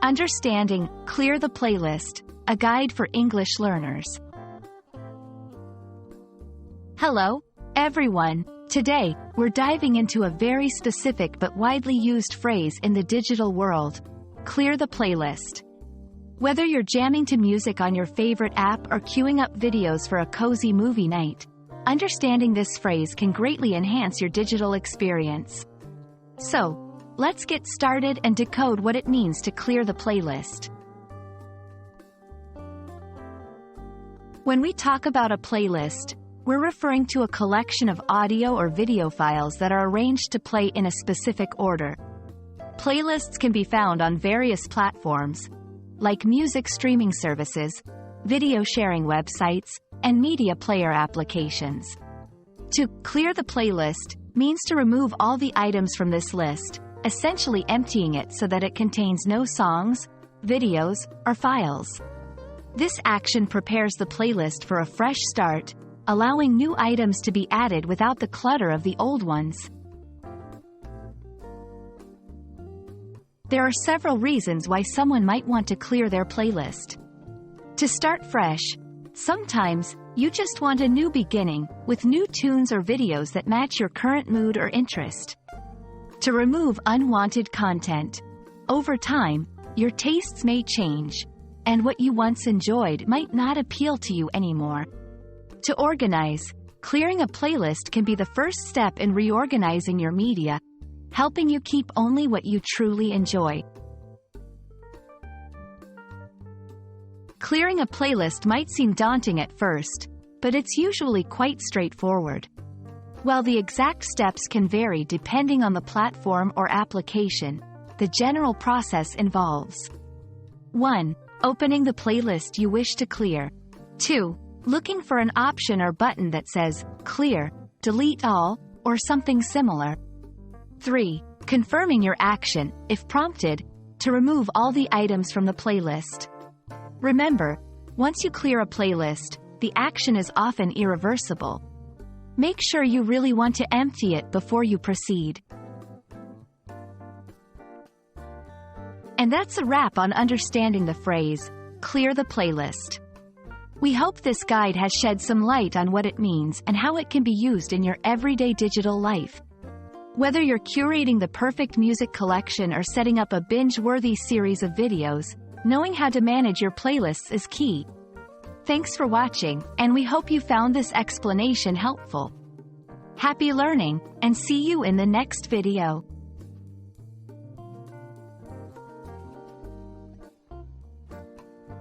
Understanding Clear the Playlist, a guide for English learners. Hello, everyone. Today, we're diving into a very specific but widely used phrase in the digital world: clear the playlist. Whether you're jamming to music on your favorite app or queuing up videos for a cozy movie night, understanding this phrase can greatly enhance your digital experience. So, let's get started and decode what it means to clear the playlist. When we talk about a playlist, we're referring to a collection of audio or video files that are arranged to play in a specific order. Playlists can be found on various platforms, like music streaming services, video sharing websites, and media player applications. To clear the playlist means to remove all the items from this list, essentially emptying it so that it contains no songs, videos, or files. This action prepares the playlist for a fresh start, allowing new items to be added without the clutter of the old ones. There are several reasons why someone might want to clear their playlist. To start fresh, sometimes you just want a new beginning, with new tunes or videos that match your current mood or interest. To remove unwanted content. Over time, your tastes may change, and what you once enjoyed might not appeal to you anymore. To organize, clearing a playlist can be the first step in reorganizing your media, helping you keep only what you truly enjoy. Clearing a playlist might seem daunting at first, but it's usually quite straightforward. While the exact steps can vary depending on the platform or application, the general process involves 1. Opening the playlist you wish to clear. 2. Looking for an option or button that says, Clear, Delete All, or something similar. 3. Confirming your action, if prompted, to remove all the items from the playlist. Remember, once you clear a playlist, the action is often irreversible. Make sure you really want to empty it before you proceed. And that's a wrap on understanding the phrase, clear the playlist. We hope this guide has shed some light on what it means and how it can be used in your everyday digital life. Whether you're curating the perfect music collection or setting up a binge-worthy series of videos, knowing how to manage your playlists is key. Thanks for watching, and we hope you found this explanation helpful. Happy learning, and see you in the next video.